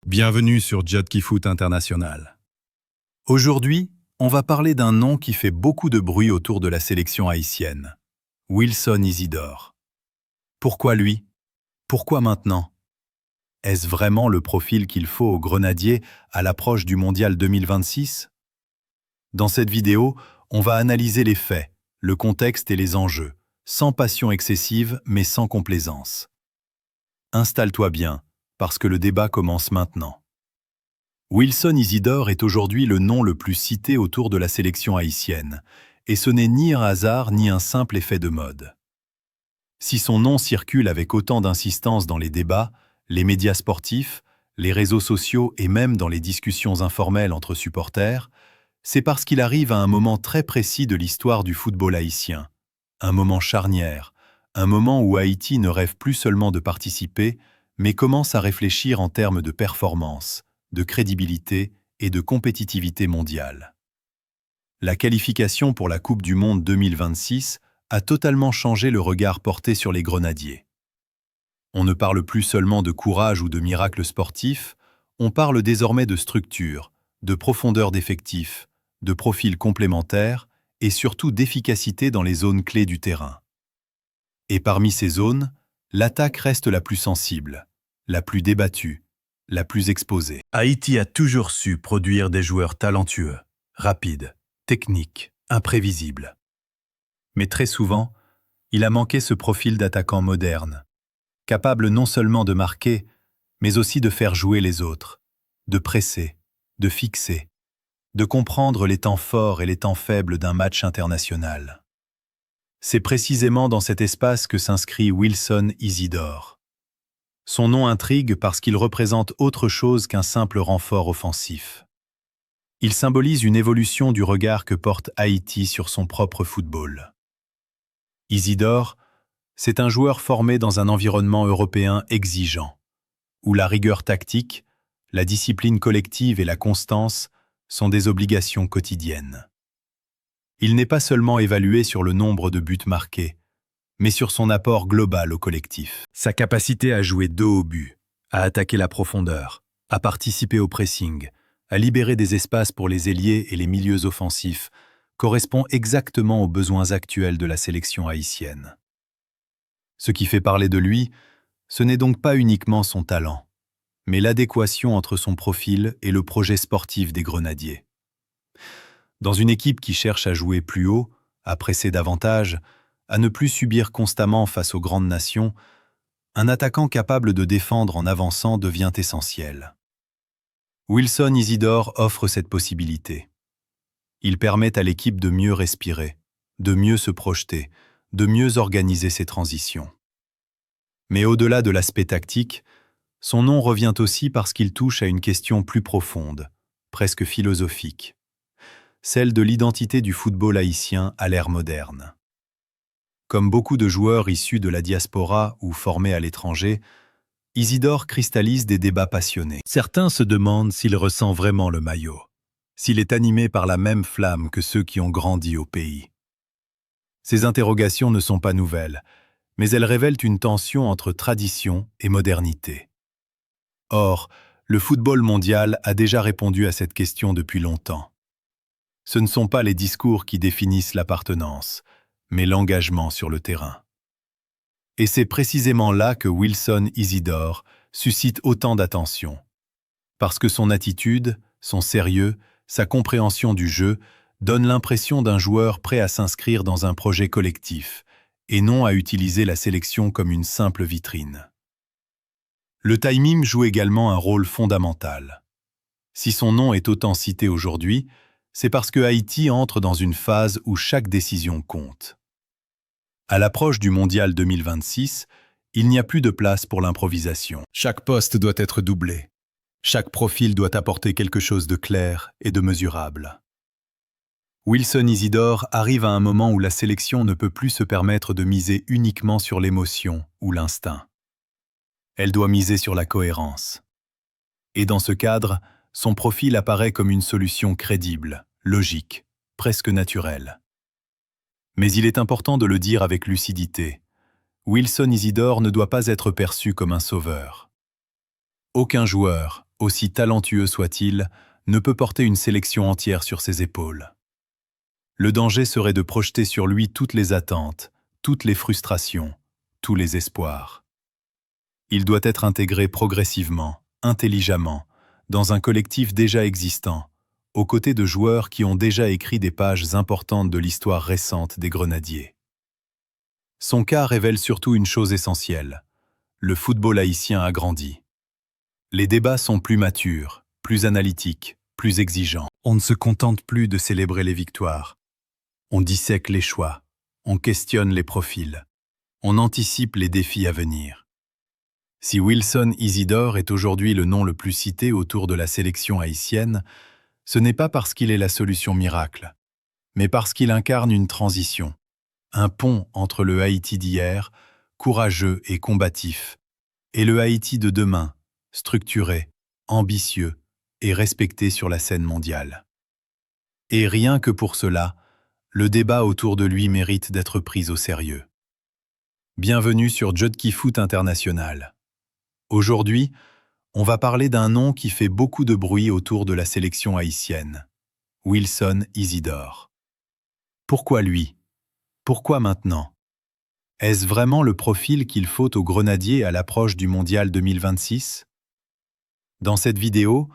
Bienvenue sur Jodki Foot International. Aujourd'hui, on va parler d'un nom qui fait beaucoup de bruit autour de la sélection haïtienne. Wilson Isidore. Pourquoi lui? Pourquoi maintenant? Est-ce vraiment le profil qu'il faut aux Grenadiers à l'approche du Mondial 2026? Dans cette vidéo, on va analyser les faits, le contexte et les enjeux, sans passion excessive mais sans complaisance. Installe-toi bien, parce que le débat commence maintenant. Wilson Isidore est aujourd'hui le nom le plus cité autour de la sélection haïtienne, et ce n'est ni un hasard ni un simple effet de mode. Si son nom circule avec autant d'insistance dans les débats, les médias sportifs, les réseaux sociaux et même dans les discussions informelles entre supporters, c'est parce qu'il arrive à un moment très précis de l'histoire du football haïtien, un moment charnière, un moment où Haïti ne rêve plus seulement de participer, mais commence à réfléchir en termes de performance, de crédibilité et de compétitivité mondiale. La qualification pour la Coupe du Monde 2026 a totalement changé le regard porté sur les Grenadiers. On ne parle plus seulement de courage ou de miracles sportifs, on parle désormais de structure, de profondeur d'effectifs, de profils complémentaires et surtout d'efficacité dans les zones clés du terrain. Et parmi ces zones, l'attaque reste la plus sensible, la plus débattue, la plus exposée. Haïti a toujours su produire des joueurs talentueux, rapides, techniques, imprévisibles. Mais très souvent, il a manqué ce profil d'attaquant moderne, capable non seulement de marquer, mais aussi de faire jouer les autres, de presser, de fixer, de comprendre les temps forts et les temps faibles d'un match international. C'est précisément dans cet espace que s'inscrit Wilson Isidore. Son nom intrigue parce qu'il représente autre chose qu'un simple renfort offensif. Il symbolise une évolution du regard que porte Haïti sur son propre football. Isidore, c'est un joueur formé dans un environnement européen exigeant, où la rigueur tactique, la discipline collective et la constance sont des obligations quotidiennes. Il n'est pas seulement évalué sur le nombre de buts marqués, mais sur son apport global au collectif. Sa capacité à jouer dos au but, à attaquer la profondeur, À participer au pressing, à libérer des espaces pour les ailiers et les milieux offensifs, correspond exactement aux besoins actuels de la sélection haïtienne. Ce qui fait parler de lui, ce n'est donc pas uniquement son talent, mais l'adéquation entre son profil et le projet sportif des Grenadiers. Dans une équipe qui cherche à jouer plus haut, à presser davantage, à ne plus subir constamment face aux grandes nations, un attaquant capable de défendre en avançant devient essentiel. Wilson Isidore offre cette possibilité. Il permet à l'équipe de mieux respirer, de mieux se projeter, de mieux organiser ses transitions. Mais au-delà de l'aspect tactique, son nom revient aussi parce qu'il touche à une question plus profonde, presque philosophique, celle de l'identité du football haïtien à l'ère moderne. Comme beaucoup de joueurs issus de la diaspora ou formés à l'étranger, Isidore cristallise des débats passionnés. Certains se demandent s'il ressent vraiment le maillot, s'il est animé par la même flamme que ceux qui ont grandi au pays. Ces interrogations ne sont pas nouvelles, mais elles révèlent une tension entre tradition et modernité. Or, le football mondial a déjà répondu à cette question depuis longtemps. Ce ne sont pas les discours qui définissent l'appartenance, mais l'engagement sur le terrain. Et c'est précisément là que Wilson Isidore suscite autant d'attention. Parce que son attitude, son sérieux, sa compréhension du jeu donnent l'impression d'un joueur prêt à s'inscrire dans un projet collectif, et non à utiliser la sélection comme une simple vitrine. Le timing joue également un rôle fondamental. Si son nom est autant cité aujourd'hui, c'est parce que Haïti entre dans une phase où chaque décision compte. À l'approche du Mondial 2026, il n'y a plus de place pour l'improvisation. Chaque poste doit être doublé. Chaque profil doit apporter quelque chose de clair et de mesurable. Wilson Isidore arrive à un moment où la sélection ne peut plus se permettre de miser uniquement sur l'émotion ou l'instinct. Elle doit miser sur la cohérence. Et dans ce cadre, son profil apparaît comme une solution crédible, logique, presque naturelle. Mais il est important de le dire avec lucidité. Wilson Isidore ne doit pas être perçu comme un sauveur. Aucun joueur, aussi talentueux soit-il, ne peut porter une sélection entière sur ses épaules. Le danger serait de projeter sur lui toutes les attentes, toutes les frustrations, tous les espoirs. Il doit être intégré progressivement, intelligemment, dans un collectif déjà existant, aux côtés de joueurs qui ont déjà écrit des pages importantes de l'histoire récente des Grenadiers. Son cas révèle surtout une chose essentielle. Le football haïtien a grandi. Les débats sont plus matures, plus analytiques, plus exigeants. On ne se contente plus de célébrer les victoires. On dissèque les choix, on questionne les profils, on anticipe les défis à venir. Si Wilson Isidore est aujourd'hui le nom le plus cité autour de la sélection haïtienne, ce n'est pas parce qu'il est la solution miracle, mais parce qu'il incarne une transition, un pont entre le Haïti d'hier, courageux et combatif, et le Haïti de demain, structuré, ambitieux et respecté sur la scène mondiale. Et rien que pour cela, le débat autour de lui mérite d'être pris au sérieux. Bienvenue sur Jodki Foot International. Aujourd'hui, on va parler d'un nom qui fait beaucoup de bruit autour de la sélection haïtienne, Wilson Isidore. Pourquoi lui? Pourquoi maintenant? Est-ce vraiment le profil qu'il faut aux Grenadiers à l'approche du Mondial 2026? Dans cette vidéo,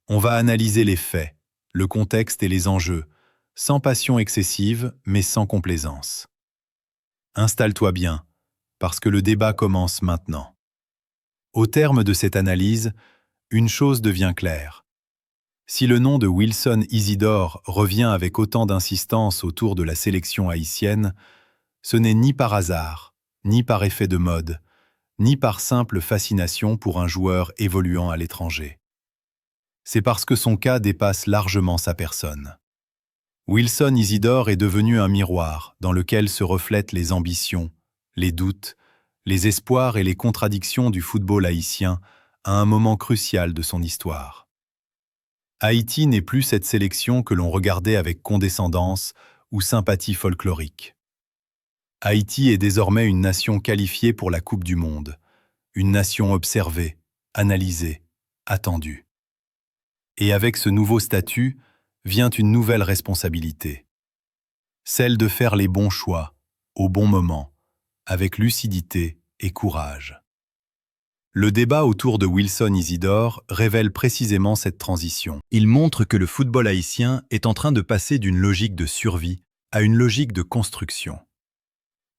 on va analyser les faits, le contexte et les enjeux, sans passion excessive, mais sans complaisance. Installe-toi bien, parce que le débat commence maintenant. Au terme de cette analyse, une chose devient claire. Si le nom de Wilson Isidore revient avec autant d'insistance autour de la sélection haïtienne, ce n'est ni par hasard, ni par effet de mode, ni par simple fascination pour un joueur évoluant à l'étranger. C'est parce que son cas dépasse largement sa personne. Wilson Isidore est devenu un miroir dans lequel se reflètent les ambitions, les doutes, les espoirs et les contradictions du football haïtien à un moment crucial de son histoire. Haïti n'est plus cette sélection que l'on regardait avec condescendance ou sympathie folklorique. Haïti est désormais une nation qualifiée pour la Coupe du Monde, une nation observée, analysée, attendue. Et avec ce nouveau statut vient une nouvelle responsabilité, celle de faire les bons choix, au bon moment, avec lucidité et courage. Le débat autour de Wilson Isidore révèle précisément cette transition. Il montre que le football haïtien est en train de passer d'une logique de survie à une logique de construction.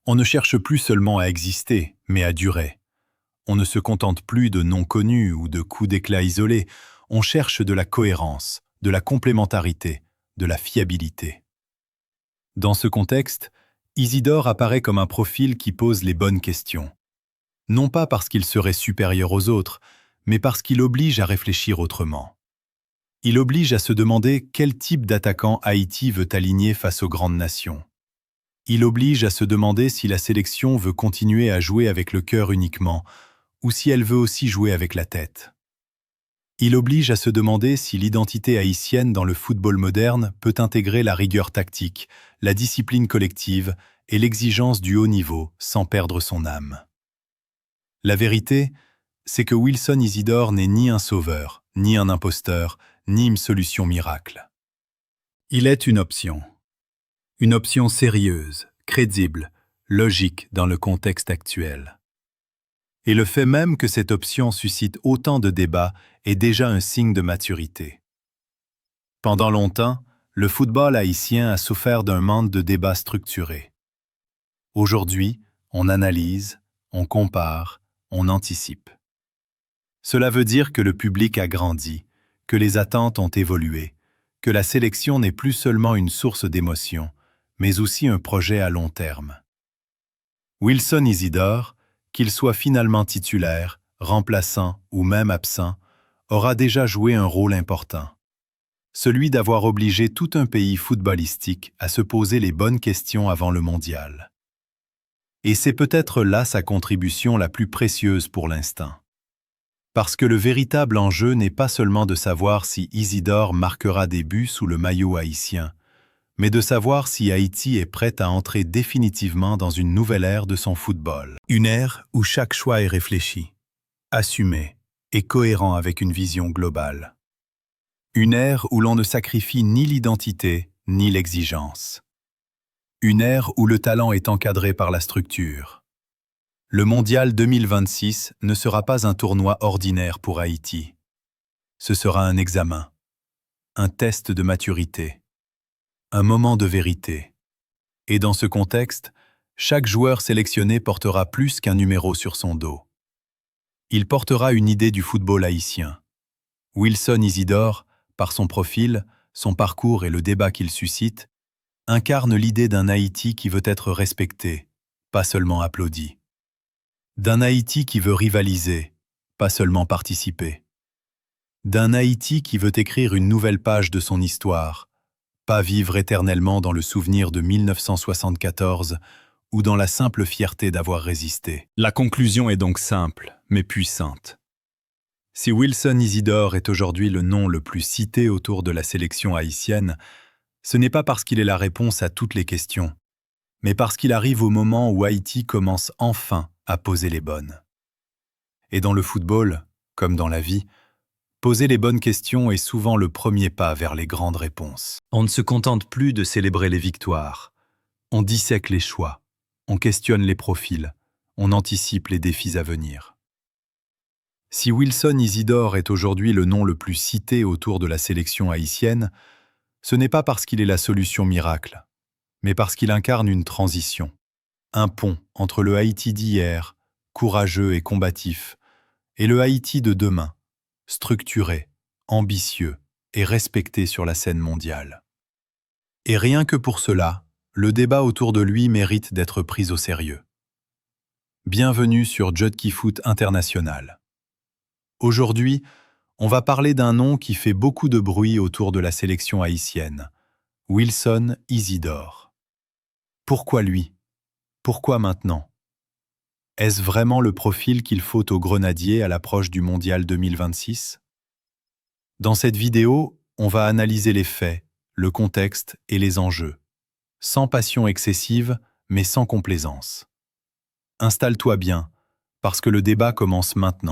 On ne cherche plus seulement à exister, mais à durer. On ne se contente plus de noms connus ou de coups d'éclat isolés, on cherche de la cohérence, de la complémentarité, de la fiabilité. Dans ce contexte, Isidore apparaît comme un profil qui pose les bonnes questions. Non pas parce qu'il serait supérieur aux autres, mais parce qu'il oblige à réfléchir autrement. Il oblige à se demander quel type d'attaquant Haïti veut aligner face aux grandes nations. Il oblige à se demander si la sélection veut continuer à jouer avec le cœur uniquement, ou si elle veut aussi jouer avec la tête. Il oblige à se demander si l'identité haïtienne dans le football moderne peut intégrer la rigueur tactique, la discipline collective et l'exigence du haut niveau sans perdre son âme. La vérité, c'est que Wilson Isidore n'est ni un sauveur, ni un imposteur, ni une solution miracle. Il est une option sérieuse, crédible, logique dans le contexte actuel. Et le fait même que cette option suscite autant de débats est déjà un signe de maturité. Pendant longtemps, le football haïtien a souffert d'un manque de débats structurés. Aujourd'hui, on analyse, on compare, on anticipe. Cela veut dire que le public a grandi, que les attentes ont évolué, que la sélection n'est plus seulement une source d'émotion, mais aussi un projet à long terme. Wilson Isidore, qu'il soit finalement titulaire, remplaçant ou même absent, aura déjà joué un rôle important. Celui d'avoir obligé tout un pays footballistique à se poser les bonnes questions avant le mondial. Et c'est peut-être là sa contribution la plus précieuse pour l'instant. Parce que le véritable enjeu n'est pas seulement de savoir si Isidore marquera des buts sous le maillot haïtien, mais de savoir si Haïti est prête à entrer définitivement dans une nouvelle ère de son football. Une ère où chaque choix est réfléchi, assumé, et cohérent avec une vision globale. Une ère où l'on ne sacrifie ni l'identité ni l'exigence. Une ère où le talent est encadré par la structure. Le Mondial 2026 ne sera pas un tournoi ordinaire pour Haïti. Ce sera un examen, un test de maturité, un moment de vérité. Et dans ce contexte, chaque joueur sélectionné portera plus qu'un numéro sur son dos. Il portera une idée du football haïtien. Wilson Isidore, par son profil, son parcours et le débat qu'il suscite, incarne l'idée d'un Haïti qui veut être respecté, pas seulement applaudi. D'un Haïti qui veut rivaliser, pas seulement participer. D'un Haïti qui veut écrire une nouvelle page de son histoire, pas vivre éternellement dans le souvenir de 1974 ou dans la simple fierté d'avoir résisté. La conclusion est donc simple, mais puissante. Si Wilson Isidore est aujourd'hui le nom le plus cité autour de la sélection haïtienne, ce n'est pas parce qu'il est la réponse à toutes les questions, mais parce qu'il arrive au moment où Haïti commence enfin à poser les bonnes. Et dans le football, comme dans la vie, poser les bonnes questions est souvent le premier pas vers les grandes réponses. On ne se contente plus de célébrer les victoires. On dissèque les choix, on questionne les profils, on anticipe les défis à venir. Si Wilson Isidore est aujourd'hui le nom le plus cité autour de la sélection haïtienne, ce n'est pas parce qu'il est la solution miracle, mais parce qu'il incarne une transition, un pont entre le Haïti d'hier, courageux et combatif, et le Haïti de demain, structuré, ambitieux et respecté sur la scène mondiale. Et rien que pour cela, le débat autour de lui mérite d'être pris au sérieux. Bienvenue sur Jud Qui Foot International. Aujourd'hui, on va parler d'un nom qui fait beaucoup de bruit autour de la sélection haïtienne, Wilson Isidore. Pourquoi lui? Pourquoi maintenant? Est-ce vraiment le profil qu'il faut aux Grenadiers à l'approche du Mondial 2026? Dans cette vidéo, on va analyser les faits, le contexte et les enjeux, sans passion excessive, mais sans complaisance. Installe-toi bien, parce que le débat commence maintenant.